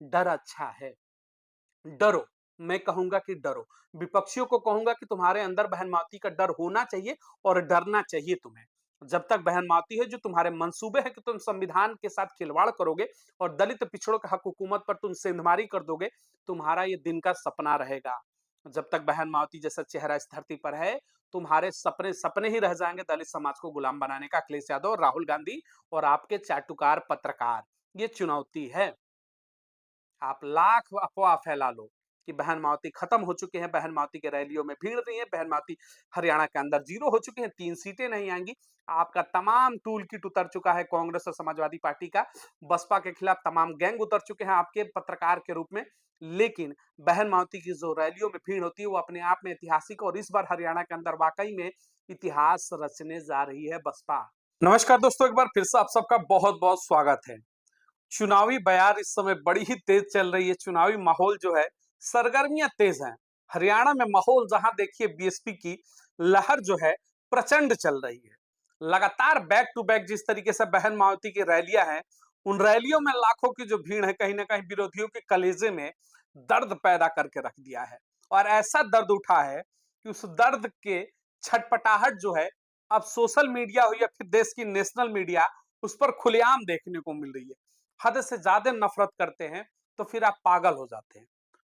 डर अच्छा है। डरो, मैं कहूँगा कि डरो। विपक्षियों को कहूँगा कि तुम्हारे अंदर बहन मावती का डर होना चाहिए और डरना चाहिए तुम्हें। जब तक बहन मावती है, जो तुम्हारे मंसूबे हैं कि तुम संविधान के साथ खिलवाड़ करोगे और दलित पिछड़ों के हक हुकूमत पर तुम सेंधमारी कर दोगे, तुम्हारा ये दिन का सपना रहेगा। जब तक बहन मावती जैसा चेहरा इस धरती पर है, तुम्हारे सपने सपने ही रह जाएंगे दलित समाज को गुलाम बनाने का। अखिलेश यादव और राहुल गांधी और आपके चाटुकार पत्रकार, ये चुनौती है। आप लाख अफवाह फैला लो कि बहन मावती खत्म हो चुके हैं, बहन मावती के रैलियों में भीड़ नहीं है, बहन मावती हरियाणा के अंदर जीरो हो चुके हैं, 3 सीटें नहीं आएंगी। आपका तमाम टूल किट उतर चुका है कांग्रेस और समाजवादी पार्टी का। बसपा के खिलाफ तमाम गैंग उतर चुके हैं आपके पत्रकार के रूप में। लेकिन बहन मावती की जो रैलियों में भीड़ होती है वो अपने आप में ऐतिहासिक, और इस बार हरियाणा के अंदर वाकई में इतिहास रचने जा रही है बसपा। नमस्कार दोस्तों, एक बार फिर से आप सबका बहुत बहुत स्वागत है। चुनावी बयार इस समय बड़ी ही तेज चल रही है। चुनावी माहौल जो है, सरगर्मियां तेज हैं। हरियाणा में माहौल जहां देखिए बीएसपी की लहर जो है प्रचंड चल रही है। लगातार बैक टू बैक जिस तरीके से बहन मावती की रैलियां हैं, उन रैलियों में लाखों की जो भीड़ है, कहीं ना कहीं विरोधियों के कलेजे में दर्द पैदा करके रख दिया है। और ऐसा दर्द उठा है कि उस दर्द के छटपटाहट जो है, अब सोशल मीडिया हो या फिर देश की नेशनल मीडिया, उस पर खुलेआम देखने को मिल रही है। हद से ज्यादा नफरत करते हैं तो फिर आप पागल हो जाते हैं।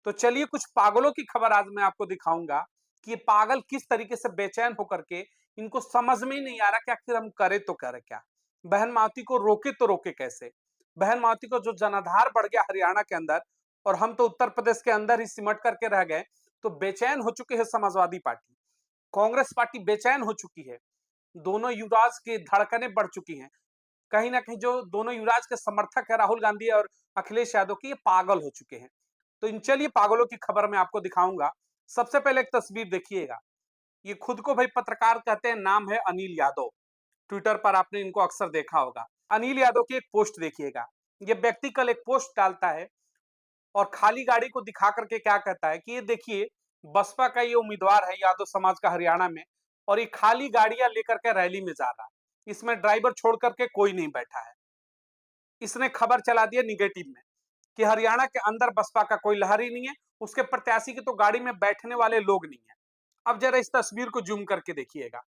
तो चलिए, कुछ पागलों की खबर आज मैं आपको दिखाऊंगा कि ये पागल किस तरीके से बेचैन होकर के, इनको समझ में ही नहीं आ रहा कि आखिर हम करें तो करें क्या। बहन मावती को रोके तो रोके कैसे। बहन मावती को जो जनाधार बढ़ गया हरियाणा के अंदर, और हम तो उत्तर प्रदेश के अंदर ही सिमट करके रह गए। तो बेचैन हो चुके हैं समाजवादी पार्टी, कांग्रेस पार्टी बेचैन हो चुकी है। दोनों युवराज की धड़कनें बढ़ चुकी हैं। कहीं ना कहीं जो दोनों युवराज के समर्थक है, राहुल गांधी और अखिलेश यादव की, ये पागल हो चुके हैं। तो इन चलिए पागलों की खबर मैं आपको दिखाऊंगा। सबसे पहले एक तस्वीर देखिएगा। ये खुद को भाई पत्रकार कहते हैं, नाम है अनिल यादव। ट्विटर पर आपने इनको अक्सर देखा होगा। अनिल यादव की एक पोस्ट देखिएगा। ये व्यक्ति कल एक पोस्ट डालता है और खाली गाड़ी को दिखा करके क्या कहता है कि ये देखिए, बसपा का ये उम्मीदवार है यादव समाज का हरियाणा में, और ये खाली गाड़ियां लेकर के रैली में जा रहा है। इसमें ड्राइवर छोड़ करके कोई नहीं बैठा है। इसने खबर चला दिया निगेटिव में कि हरियाणा के अंदर बसपा का कोई लहर ही नहीं है, उसके प्रत्याशी की तो गाड़ी में बैठने वाले लोग नहीं है। अब जरा इस तस्वीर को जूम करके देखिएगा।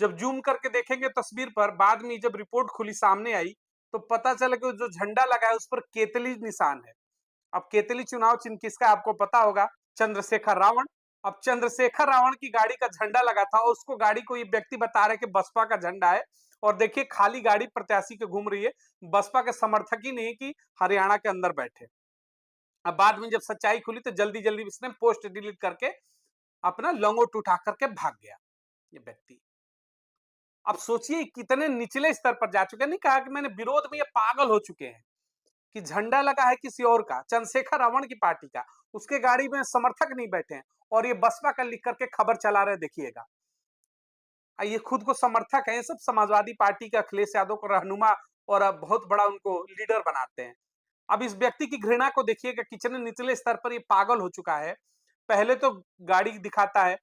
जब जूम करके देखेंगे तस्वीर पर, बाद में जब रिपोर्ट खुली सामने आई, तो पता चला कि जो झंडा लगा है उस पर केतली निशान है। अब केतली चुनाव चिन्ह किसका आपको पता होगा, चंद्रशेखर रावण। अब चंद्रशेखर रावण की गाड़ी का झंडा लगा था, और उसको गाड़ी को ये व्यक्ति बता रहे कि बसपा का झंडा है। और देखिए, खाली गाड़ी प्रत्याशी के घूम रही है। बसपा के समर्थक ही नहीं कि हरियाणा के अंदर बैठे। अब बाद में जब सच्चाई खुली तो जल्दी जल्दी इसने पोस्ट डिलीट करके अपना लंगोट उठा करके भाग गया ये व्यक्ति। अब सोचिए कितने निचले स्तर पर जा चुके हैं। नहीं कहा कि मैंने विरोध में, ये पागल हो चुके हैं कि झंडा लगा है किसी और का, चंद्रशेखर रावण की पार्टी का, उसके गाड़ी में समर्थक नहीं बैठे हैं, और ये बसपा का लिख करके खबर चला रहे। देखिएगा, ये खुद को समर्थक है, सब समाजवादी पार्टी के अखिलेश यादव को रहनुमा और अब बहुत बड़ा उनको लीडर बनाते हैं। अब इस व्यक्ति की घृणा को देखिएगा, कितने निचले स्तर पर ये पागल हो चुका है। पहले तो गाड़ी दिखाता है,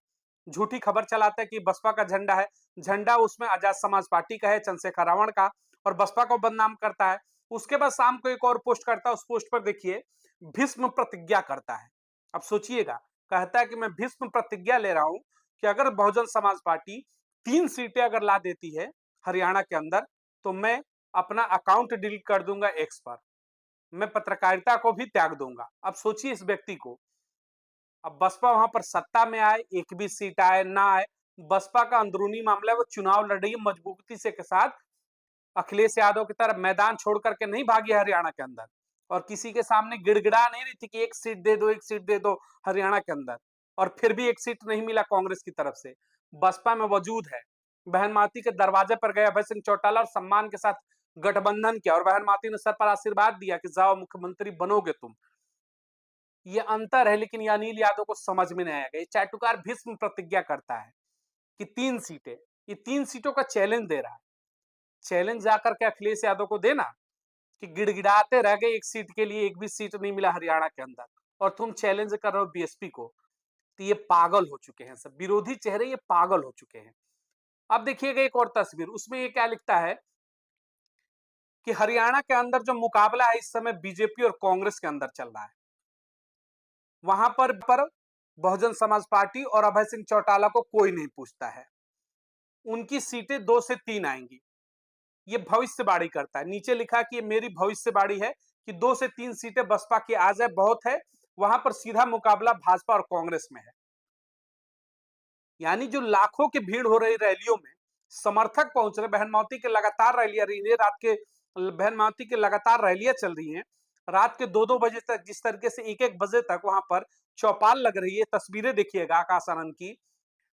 झूठी खबर चलाता है कि बसपा का झंडा है। झंडा उसमें आजाद समाज पार्टी का है, चंद्रशेखर रावण का, और बसपा को बदनाम करता है। उसके बाद शाम को एक और पोस्ट करता है। उस पोस्ट पर देखिए, भीष्म प्रतिज्ञा करता है। अब सोचिएगा, कहता है कि मैं भीष्म प्रतिज्ञा ले रहा हूं कि अगर बहुजन समाज पार्टी 3 सीटें अगर ला देती है हरियाणा के अंदर, तो मैं अपना अकाउंट डिलीट कर दूंगा एक्स पर, मैं पत्रकारिता को भी त्याग दूंगा। अब सोचिए इस व्यक्ति को। अब बसपा वहां पर सत्ता में आए, एक भी सीट आए ना आए, बसपा का अंदरूनी मामला है, वो चुनाव लड़ रही है मजबूती से के साथ। अखिलेश यादव की तरह मैदान छोड़ करके नहीं भागी हरियाणा के अंदर, और किसी के सामने गिड़गिड़ा नहीं रही थी कि एक सीट दे दो, एक सीट दे दो हरियाणा के अंदर। और फिर भी एक सीट नहीं मिला कांग्रेस की तरफ से। बसपा में वजूद है। बहन माती के दरवाजे पर गए अभय सिंह चौटाला और सम्मान के साथ गठबंधन किया, और बहन माती ने सर पर आशीर्वाद दिया कि जाओ मुख्यमंत्री बनोगे तुम। ये अंतर है, लेकिन ये अनिल यादव को समझ में नहीं आएगा। ये चाटुकार भीष्म प्रतिज्ञा करता है कि 3 सीटें, ये 3 सीटों का चैलेंज दे रहा है। चैलेंज जाकर के अखिलेश यादव को देना कि गिड़गिड़ाते रह गए, एक सीट के लिए एक भी सीट नहीं मिला हरियाणा के अंदर, और तुम चैलेंज कर रहे हो बीएसपी को। तो ये पागल हो चुके हैं, सब विरोधी चेहरे ये पागल हो चुके हैं। अब देखिएगा एक और तस्वीर, उसमें ये क्या लिखता है कि हरियाणा के अंदर जो मुकाबला है इस समय बीजेपी और कांग्रेस के अंदर चल रहा है। वहां पर बहुजन समाज पार्टी और अभय सिंह चौटाला को कोई नहीं पूछता है। उनकी सीटें 2 से 3 आएंगी। ये भविष्यवाणी करता है। नीचे लिखा कि ये मेरी भविष्यवाणी है कि 2 से 3 सीटें बसपा की आ जाए बहुत है। वहां पर सीधा मुकाबला भाजपा और कांग्रेस में है। यानी जो लाखों की भीड़ हो रही रैलियों में समर्थक पहुंच रहे, बहन मावती के लगातार रैलियां रही है, रात के बहन मावती के लगातार रैलियां चल रही हैं। रात के 2-2 बजे तक, जिस तरीके से 1-1 बजे तक वहां पर चौपाल लग रही है, तस्वीरें देखिएगा आकाश आनंद की।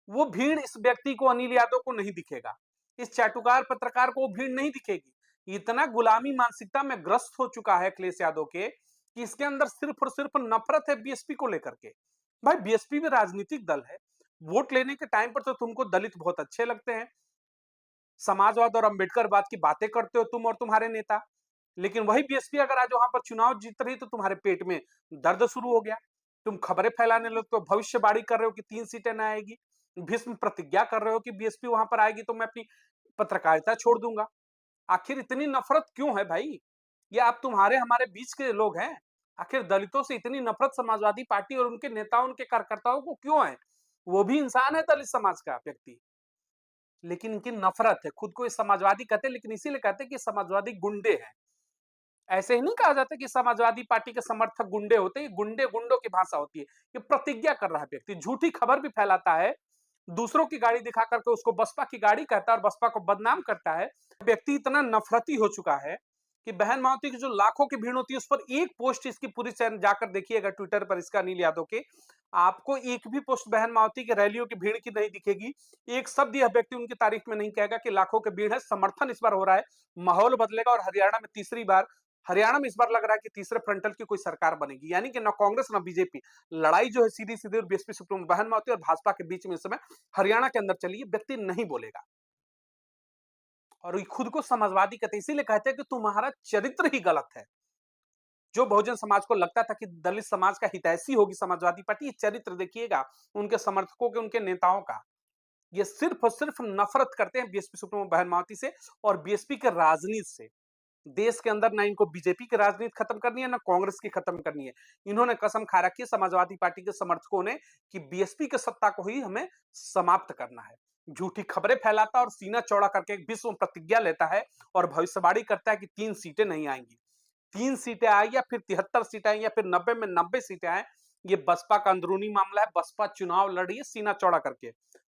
वो भीड़ इस व्यक्ति को, अनिल यादव को नहीं दिखेगा। इस चाटुकार पत्रकार को वो भीड़ नहीं दिखेगी। इतना गुलामी मानसिकता में ग्रस्त हो चुका है अखिलेश यादव के कि इसके अंदर सिर्फ और सिर्फ नफरत है बीएसपी को लेकर के। भाई बीएसपी भी राजनीतिक दल है। वोट लेने के टाइम पर तो तुमको दलित बहुत अच्छे लगते हैं, समाजवाद और अंबेडकरवाद की बातें करते हो तुम और तुम्हारे नेता। लेकिन वही बीएसपी अगर आज वहां पर चुनाव जीत रही तो तुम्हारे पेट में दर्द शुरू हो गया। तुम खबरें फैलाने लगते हो, भविष्यवाणी कर रहे हो कि 3 सीटें ना आएगी, भीष्म प्रतिज्ञा कर रहे हो कि बीएसपी वहां पर आएगी तो मैं अपनी पत्रकारिता छोड़ दूंगा। आखिर इतनी नफरत क्यों है भाई? ये आप तुम्हारे हमारे बीच के लोग हैं। आखिर दलितों से इतनी नफरत समाजवादी पार्टी और उनके नेताओं, उनके कार्यकर्ताओं को क्यों है? वो भी इंसान है, दलित समाज का व्यक्ति, लेकिन इनकी नफरत है। खुद को ये समाजवादी कहते हैं, लेकिन इसीलिए कहते हैं कि समाजवादी गुंडे हैं। ऐसे ही नहीं कहा जाता कि समाजवादी पार्टी के समर्थक गुंडे होते हैं। गुंडे गुंडों की भाषा होती है। ये प्रतिज्ञा कर रहा है व्यक्ति, झूठी खबर भी फैलाता है, दूसरों की गाड़ी दिखा करके उसको बसपा की गाड़ी कहता है और बसपा को बदनाम करता है। व्यक्ति इतना नफरती हो चुका है कि बहन मावती की जो लाखों की भीड़ होती है उस पर एक पोस्ट इसकी पूरी चैन जाकर देखिएगा ट्विटर पर इसका, अनिल यादव के, आपको एक भी पोस्ट बहन मावती के रैलियों की भीड़ की नहीं दिखेगी। एक शब्द यह व्यक्ति उनकी तारीफ में नहीं कहेगा कि लाखों की भीड़ है। समर्थन इस बार हो रहा है, माहौल बदलेगा और हरियाणा में तीसरी बार, हरियाणा में इस बार लग रहा है कि तीसरे फ्रंटल की कोई सरकार बनेगी। यानी कि न कांग्रेस न बीजेपी, लड़ाई जो है सीधी सीधी बीएसपी सुप्रीमो बहन मावती और भाजपा के बीच में इस समय हरियाणा के अंदर चली है। व्यक्ति नहीं बोलेगा और खुद को समाजवादी कहते हैं, इसीलिए कहते हैं कि तुम्हारा चरित्र ही गलत है। जो बहुजन समाज को लगता था कि दलित समाज का हितैषी होगी समाजवादी पार्टी, ये चरित्र देखिएगा उनके समर्थकों के, उनके नेताओं का। ये सिर्फ और सिर्फ नफरत करते हैं बीएसपी सुप्रीमो बहन मावती से और बीएसपी के राजनीति से। देश के अंदर ना इनको बीजेपी की राजनीति खत्म करनी है, ना कांग्रेस की खत्म करनी है। इन्होंने कसम खा रखी है समाजवादी पार्टी के समर्थकों ने कि बीएसपी के सत्ता को ही हमें समाप्त करना है। झूठी खबरें फैलाता और सीना चौड़ा करके एक विश्व प्रतिज्ञा लेता है और भविष्यवाणी करता है कि 3 सीटें नहीं आएंगी। 3 सीटें आए या फिर 73 सीटें आए या फिर 90 में 90 सीटें आए, ये बसपा का अंदरूनी मामला है। बसपा चुनाव लड़ रही है सीना चौड़ा करके।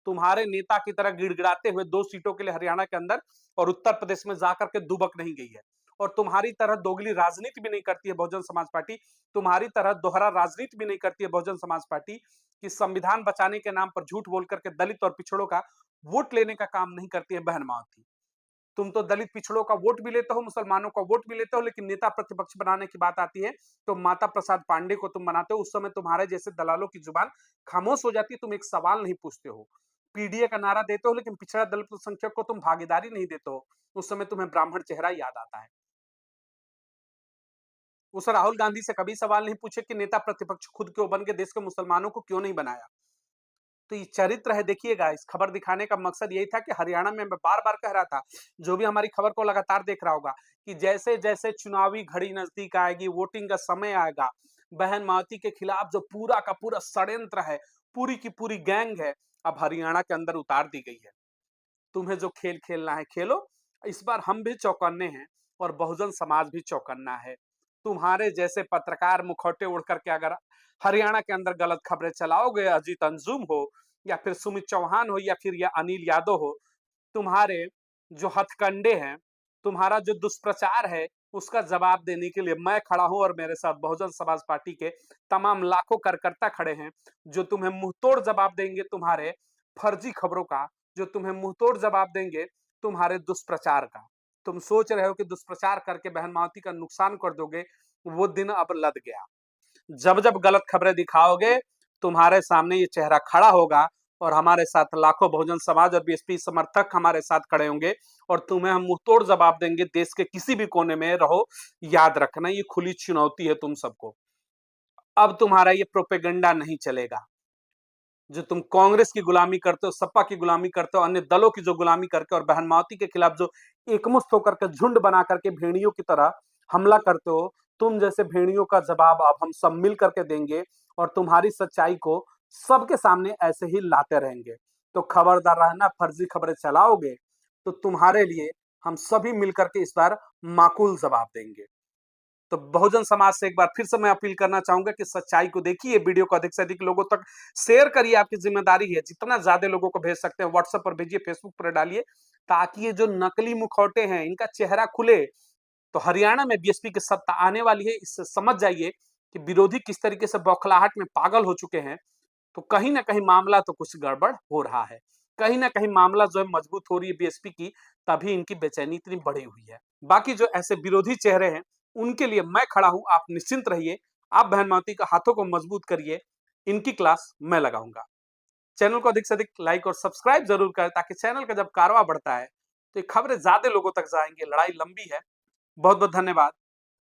तुम्हारे नेता की तरह गिड़गिड़ाते हुए 2 सीटों के लिए हरियाणा के अंदर और उत्तर प्रदेश में जाकर के दुबक नहीं गई है। और तुम्हारी तरह दोगली राजनीति भी नहीं करती है बहुजन समाज पार्टी। तुम्हारी तरह दोहरा राजनीति भी नहीं करती है बहुजन समाज पार्टी कि संविधान बचाने के नाम पर झूठ बोल करके दलित और पिछड़ों का वोट लेने का काम नहीं करती है बहन मावती। तुम तो दलित पिछड़ों का वोट भी लेते हो, मुसलमानों का वोट भी लेते हो, लेकिन नेता प्रतिपक्ष बनाने की बात आती है तो माता प्रसाद पांडे को तुम बनाते हो। उस समय तुम्हारे जैसे दलालों की जुबान खामोश हो जाती है, तुम एक सवाल नहीं पूछते हो। पीडीए का नारा देते हो, लेकिन पिछड़ा दलित अल्पसंख्यक को तुम भागीदारी नहीं देते हो। उस समय तुम्हें ब्राह्मण चेहरा याद आता है। उस राहुल गांधी से कभी सवाल नहीं पूछे कि नेता प्रतिपक्ष खुद क्यों बन के देश के मुसलमानों को क्यों नहीं बनाया। तो ये चरित्र है। देखिएगा, इस खबर दिखाने का मकसद यही था कि हरियाणा में मैं बार-बार कह रहा था, जो भी हमारी खबर को लगातार देख रहा होगा, कि जैसे-जैसे चुनावी घड़ी नजदीक आएगी, वोटिंग का समय आएगा, बहन मावती के खिलाफ जो पूरा का पूरा षड्यंत्र है, पूरी की पूरी गैंग है, अब हरियाणा के अंदर उतार दी गई है। तुम्हें जो खेल खेलना है खेलो। इस बार हम भी चौकन्ने हैं और बहुजन समाज भी चौकन्ना है। तुम्हारे जैसे पत्रकार मुखौटे उड़ करके अगर हरियाणा के अंदर गलत खबरें चलाओगे, अजीत अंजुम हो या फिर सुमित चौहान हो या फिर या अनिल यादव हो, तुम्हारे जो हथकंडे हैं, तुम्हारा जो दुष्प्रचार है, उसका जवाब देने के लिए मैं खड़ा हूं और मेरे साथ बहुजन समाज पार्टी के तमाम लाखों कार्यकर्ता खड़े हैं, जो तुम्हें मुंहतोड़ जवाब देंगे तुम्हारे फर्जी खबरों का, जो तुम्हें मुंहतोड़ जवाब देंगे तुम्हारे दुष्प्रचार का। तुम सोच रहे हो कि दुष्प्रचार करके बहन मावती का नुकसान कर दोगे, वो दिन अब लद गया। जब जब गलत खबरें दिखाओगे, तुम्हारे सामने ये चेहरा खड़ा होगा और हमारे साथ लाखों बहुजन समाज और बीएसपी समर्थक हमारे साथ खड़े होंगे और तुम्हें हम मुंहतोड़ जवाब देंगे। देश के किसी भी कोने में रहो, याद रखना ये खुली चुनौती है तुम सबको। अब तुम्हारा ये प्रोपेगेंडा नहीं चलेगा। जो तुम कांग्रेस की गुलामी करते हो, सपा की गुलामी करते हो, अन्य दलों की जो गुलामी करके और बहन माओवादी के खिलाफ जो एकमुश्त होकर के झुंड बना करके भेड़ियों की तरह हमला करते हो, तुम जैसे भेड़ियों का जवाब अब हम सब मिल करके देंगे और तुम्हारी सच्चाई को सबके सामने ऐसे ही लाते रहेंगे। तो खबरदार रहना, फर्जी खबरें चलाओगे तो तुम्हारे लिए हम सभी मिलकर के इस बार माकूल जवाब देंगे। तो बहुजन समाज से एक बार फिर से मैं अपील करना चाहूंगा कि सच्चाई को देखिए, वीडियो को अधिक से अधिक लोगों तक शेयर करिए, आपकी जिम्मेदारी है, जितना ज्यादा लोगों को भेज सकते हैं व्हाट्सएप पर भेजिए, फेसबुक पर डालिए, ताकि ये जो नकली मुखौटे हैं इनका चेहरा खुले। तो हरियाणा में बीएसपी की सत्ता आने वाली है, इससे समझ जाइए कि विरोधी किस तरीके से बौखलाहट में पागल हो चुके हैं। तो कहीं ना कहीं मामला तो कुछ गड़बड़ हो रहा है, कहीं ना कहीं मामला जो है मजबूत हो रही है बीएसपी की, तभी इनकी बेचैनी इतनी बढ़ी हुई है। बाकी जो ऐसे विरोधी चेहरे हैं उनके लिए मैं खड़ा हूं, आप निश्चिंत रहिए, आप बहन मावती का हाथों को मजबूत करिए, इनकी क्लास मैं लगाऊंगा। चैनल को अधिक से अधिक लाइक और सब्सक्राइब जरूर करें, ताकि चैनल का जब कारवा बढ़ता है तो ये खबरें ज्यादा लोगों तक जाएंगे। लड़ाई लंबी है। बहुत बहुत धन्यवाद।